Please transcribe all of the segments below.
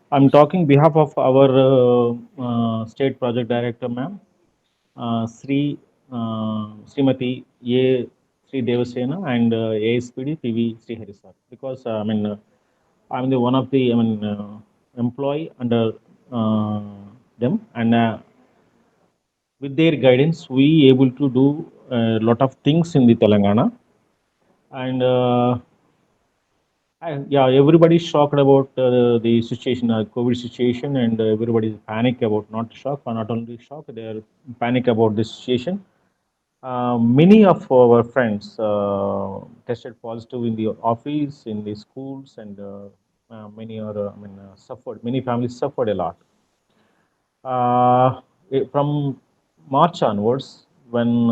I'm talking behalf of our state project director, ma'am, Srimati A. Sri Devasena and ASPD PV Sri Hari sir. Because I'm the one of the employee under uh, them, and with their guidance, we able to do a lot of things in the Telangana, and yeah, everybody shocked about the situation, COVID situation, and everybody is panic about not shock, or not only shock, they are panic about this situation. Many of our friends tested positive in the office, in the schools, and many are, suffered. Many families suffered a lot. From March onwards, when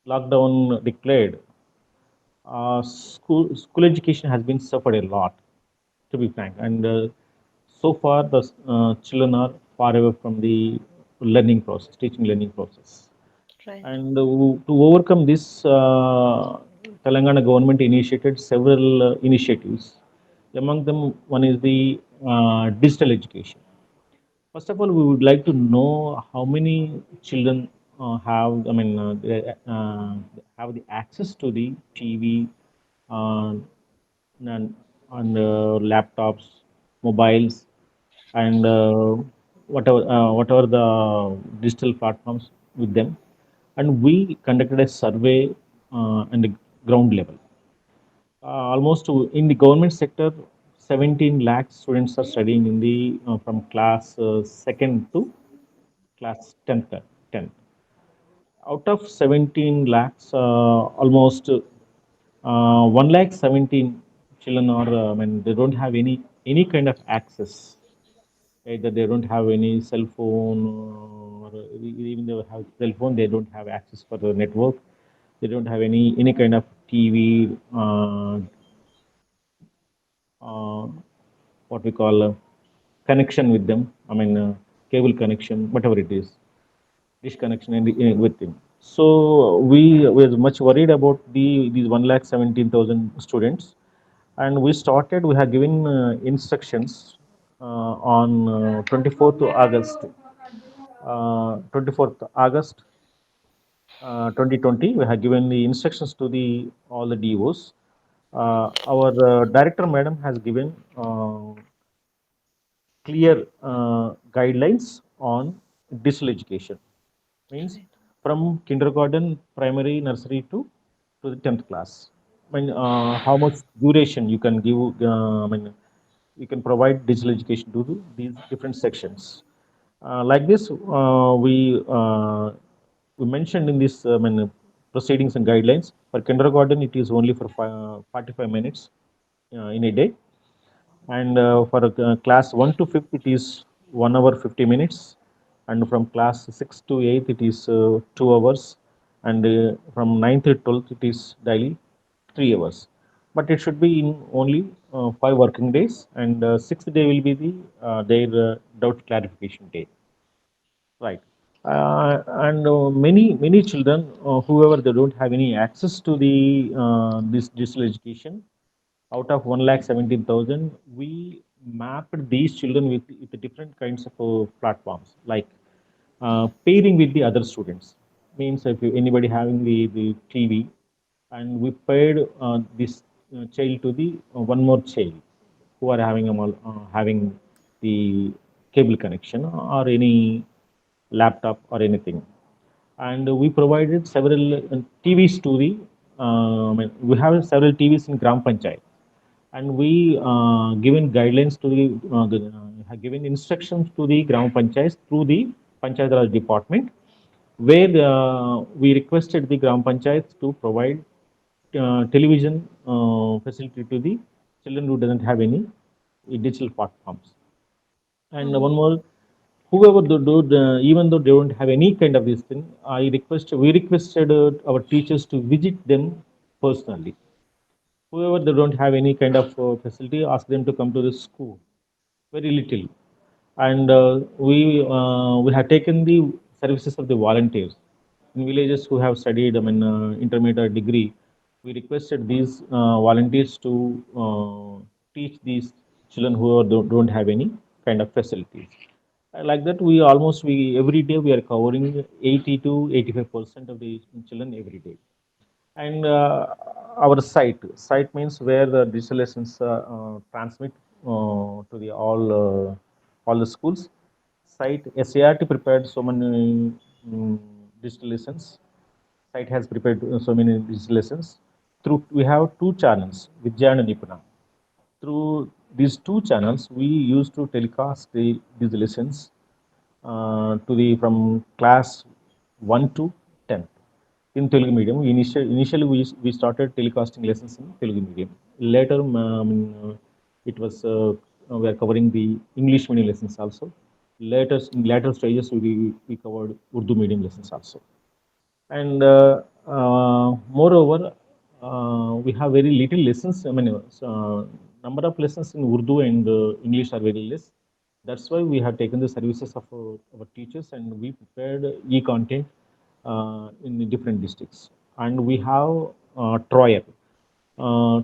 lockdown declared, school education has been suffered a lot, to be frank. And so far, the children are far away from the learning process, teaching learning process. Right. And to overcome this, Telangana government initiated several initiatives. Among them, one is the digital education. First of all, we would like to know how many children have the access to the TV, uh, and laptops, mobiles, and whatever the digital platforms with them. And we conducted a survey in the ground level. Almost in the government sector, 17 lakh students are studying in the from class second to class 10th. 10th. Out of 17 lakhs, almost 1 lakh 17 children are, they don't have any kind of access. Either they don't have any cell phone, or even they have cell phone, they don't have access for the network. They don't have any kind of TV, uh, what we call connection with them. Cable connection, whatever it is, dish connection with him. So we were much worried about these 1,17,000 students, and we started. We have given instructions on 24th August. 24th August 2020, we have given the instructions to the all the DOs. Our director madam has given clear guidelines on digital education. Means Right. from kindergarten, primary, nursery to the 10th class. How much duration you can give? You can provide digital education to these different sections. Like this, we mentioned in this proceedings and guidelines. For kindergarten, it is only for 45 minutes in a day, and for class 1 to 5th, it is 1 hour 50 minutes, and from class 6 to 8th, it is 2 hours, and from 9th to 12th, it is daily 3 hours. But it should be in only 5 working days, and sixth day will be their doubt clarification day. Right. And many children, whoever they don't have any access to the this digital education, out of 1,17,000, we mapped these children with the different kinds of platforms, like pairing with the other students. Means if anybody having the TV, and we paired this child to the one more child who are having the cable connection or any laptop or anything. And we provided several TVs to the, we have several TVs in Gram Panchayat, and we given guidelines to have given instructions to the Gram Panchayats through the Panchayat Raj department, where we requested the Gram Panchayats to provide television facility to the children who doesn't have any digital platforms. And one Mm-hmm. more, whoever even though they don't have any kind of this thing, we requested our teachers to visit them personally. Whoever they don't have any kind of facility, ask them to come to the school. Very little, and we have taken the services of the volunteers in villages who have studied, intermediate degree. We requested these volunteers to teach these children who don't have any kind of facilities. Like that, we every day we are covering 80 to 85% of the children every day. And our site means where the digital lessons transmit to the all the schools. Site SART prepared so many um, digital lessons. Site has prepared so many digital lessons. Through we have two channels, Vidya and Nipuna. Through these two channels, we used to telecast these lessons to the from class 1 to 10th in Telugu medium. Initially we started telecasting lessons in Telugu medium. Later, it was we are covering the English medium lessons also. In later stages, we covered Urdu medium lessons also. And moreover, we have very little lessons. I mean, number of lessons in Urdu and English are very less. That's why we have taken the services of our teachers, and we prepared e-content in the different districts. And we have Troyer, uh,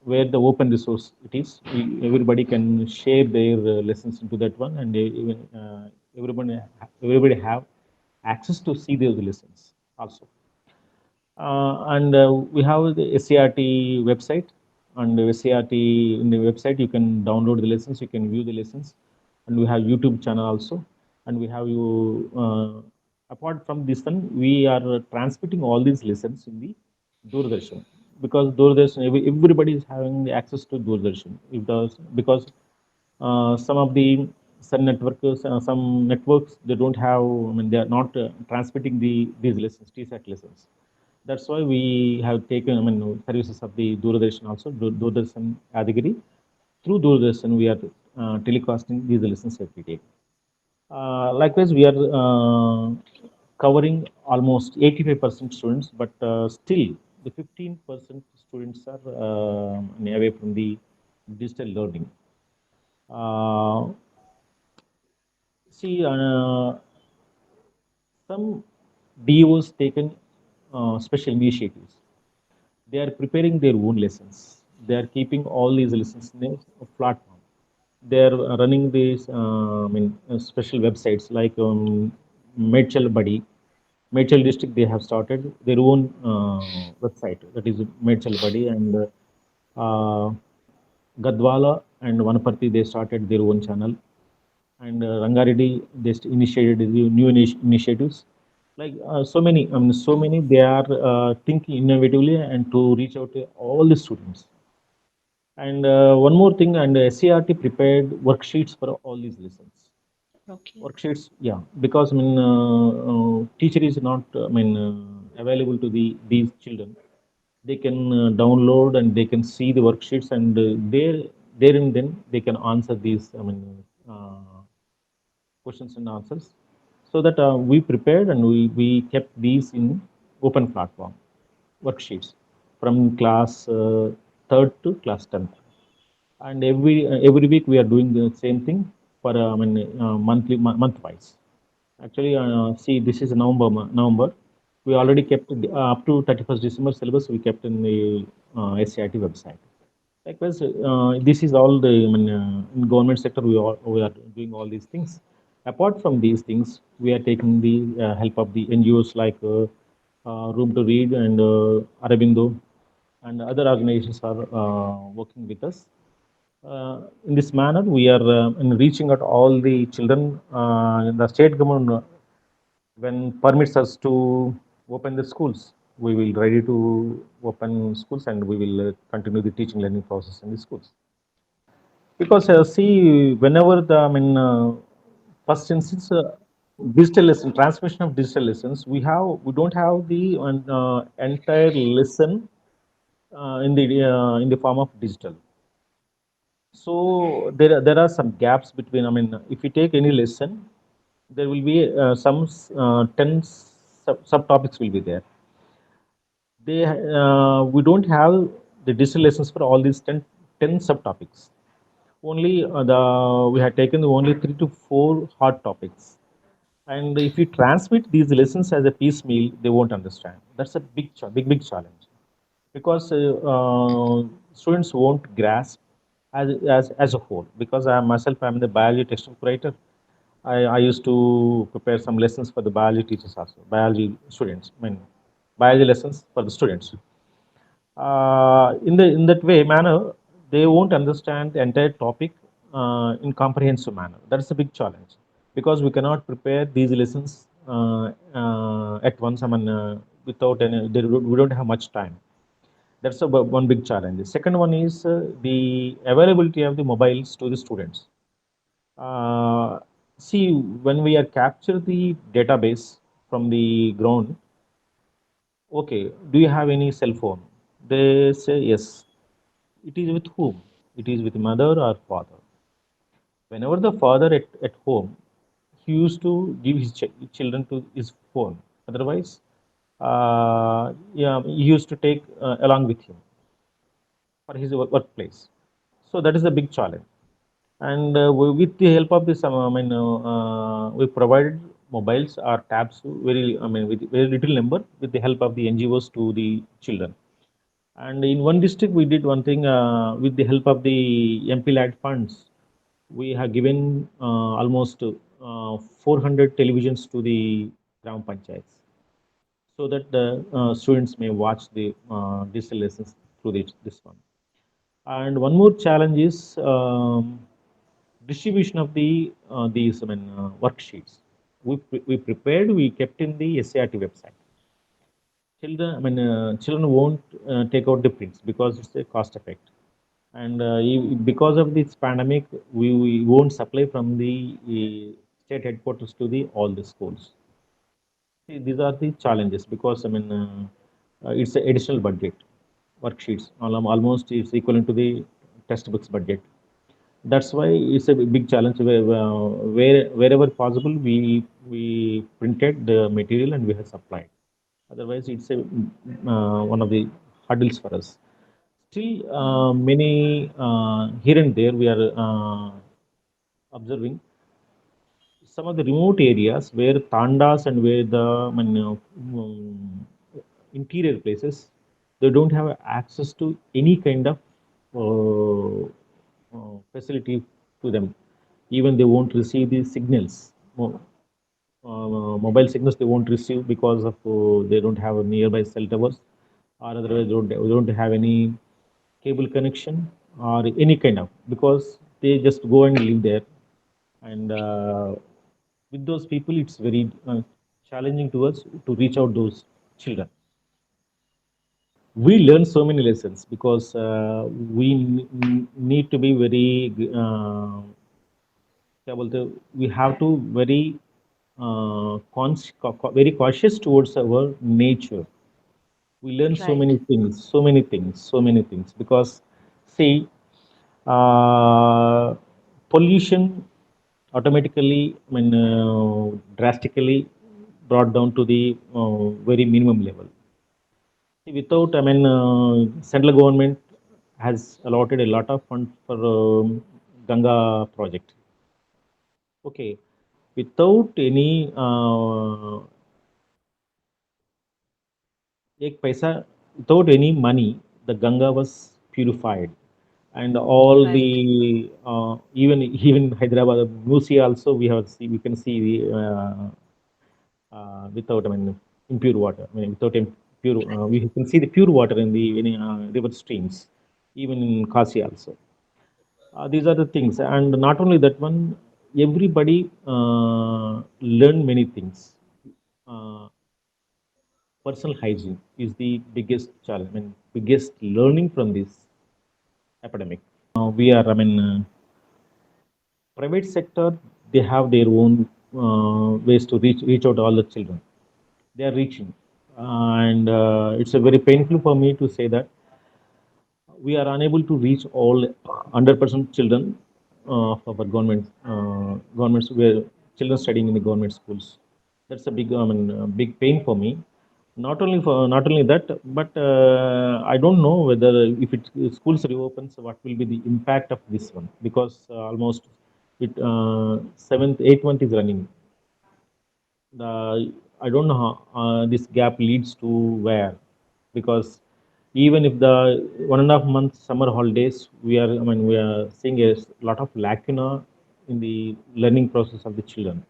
where the open resource it is. Everybody can share their lessons into that one, and even everybody have access to see those lessons also. And we have the SCRT website, and SCRT in the website you can download the lessons, you can view the lessons, and we have YouTube channel also, and we have you. Apart from this one, we are transmitting all these lessons in the Doordarshan, because Doordarshan everybody is having the access to Doordarshan. It does because some of the some networks they don't have. I mean, they are not transmitting these lessons, TSAT lessons. That's why we have taken, I mean, services of the Doordarshan also, Doordarshan Adhigiri. Through Doordarshan, we are telecasting these lessons every day. Likewise, we are covering almost 85% students, but still the 15% students are away from the digital learning. Uh, See, some DOs taken special initiatives. They are preparing their own lessons. They are keeping all these lessons in a platform. They are running these special websites like Medchal Buddy. Medchal district they have started their own website, that is Medchal Buddy, and Gadwala and Vanaparthi they started their own channel, and Rangareddy they initiated the new initiatives. Like so many they are thinking innovatively and to reach out to all the students. And one more thing, and SCRT prepared worksheets for all these lessons. Okay. Worksheets, yeah, because teacher is not, available to these children. They can download and they can see the worksheets, and there and then they can answer these. Questions and answers, so that we prepared and we kept these in open platform worksheets from class 3rd to class 10th. And every week we are doing the same thing for month wise. Actually, see, this is November. We already kept up to 31st December syllabus. We kept in the SCIT website. Likewise, this is all the, in government sector, we are doing all these things. Apart from these things, we are taking the help of the NGOs like Room to Read and Arabindo, and other organizations are working with us. In this manner, we are in reaching out all the children. The state government, when permits us to open the schools, we will ready to open schools, and we will continue the teaching learning process in the schools. Because see, whenever the first instance, digital lesson transmission of digital lessons, we don't have the entire lesson in the form of digital. So there are some gaps between. I mean, if you take any lesson, there will be some 10 subtopics will be there. We don't have the digital lessons for all these 10 subtopics. Only we had taken only 3 to 4 hard topics. And if you transmit these lessons as a piecemeal, they won't understand. That's a big challenge, because students won't grasp. as a whole. Because I myself am the biology textbook writer. I used to prepare some lessons for the biology teachers also, biology students. I mean, biology lessons for the students. In that way manner, they won't understand the entire topic in comprehensive manner. That's a big challenge because we cannot prepare these lessons at once. I mean, without any, we don't have much time. That's one big challenge. The second one is the availability of the mobiles to the students. Uh, See, when we are capture the database from the ground, okay, do you have any cell phone? They say yes. It is with whom? It is with mother or father. Whenever the father at home, he used to give his children to his phone. Otherwise, yeah, he used to take along with him for his workplace. So that is a big challenge. And with the help of this, I mean, we provided mobiles or tabs to I mean, with very little number with the help of the NGOs to the children. And in one district, we did one thing with the help of the MP lad funds. We have given almost 400 televisions to the Gram Panchayats so that the students may watch the digital lessons through this one. And one more challenge is distribution of these worksheets. We prepared, we kept in the SART website. Children won't take out the prints because it's a cost effect. And because of this pandemic, we won't supply from the state headquarters to the all the schools. See, these are the challenges because it's an additional budget. Worksheets almost is equivalent to the textbooks budget. That's why it's a big challenge wherever possible we printed the material and we have supplied. Otherwise, it's a one of the hurdles for us. Still, many here and there we are observing some of the remote areas where tandas and where the interior places, they don't have access to any kind of facility to them. Even they won't receive the signals, mobile signals they won't receive because of they don't have a nearby cell towers, or otherwise they don't have any cable connection or any kind of, because they just go and live there. And with those people, it's very challenging to us to reach out those children. We learn so many lessons because need to be very क्या बोलते हैं, we have to very very cautious towards our nature. We learn Right. so many things because see, uh, pollution automatically, drastically brought down to the very minimum level. Without, central government has allotted a lot of funds for Ganga project. Okay, without any एक पैसा, without any money, the Ganga was purified, and all the Right. even Hyderabad, Musi also we can see the without, impure water. Without impure, we can see the pure water in the river streams, even in Kasi also. These are the things, and not only that one, everybody learn many things. Uh, Personal hygiene is the biggest challenge, biggest learning from this epidemic. We are, private sector, they have their own ways to reach out all the children. They are reaching, and it's a very painful for me to say that we are unable to reach all 100% children of our governments where children studying in the government schools. That's a big pain for me. Not only that, but I don't know whether if schools reopens, what will be the impact of this one, because almost it seventh, 8th month is running. The I don't know how this gap leads to where, because Even if the 1.5 months summer holidays, we are seeing a lot of lacuna in the learning process of the children.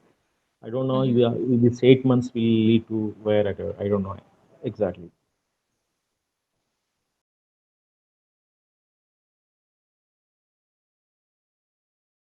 I don't know Mm-hmm. if these 8 months will lead to where at, I don't know exactly.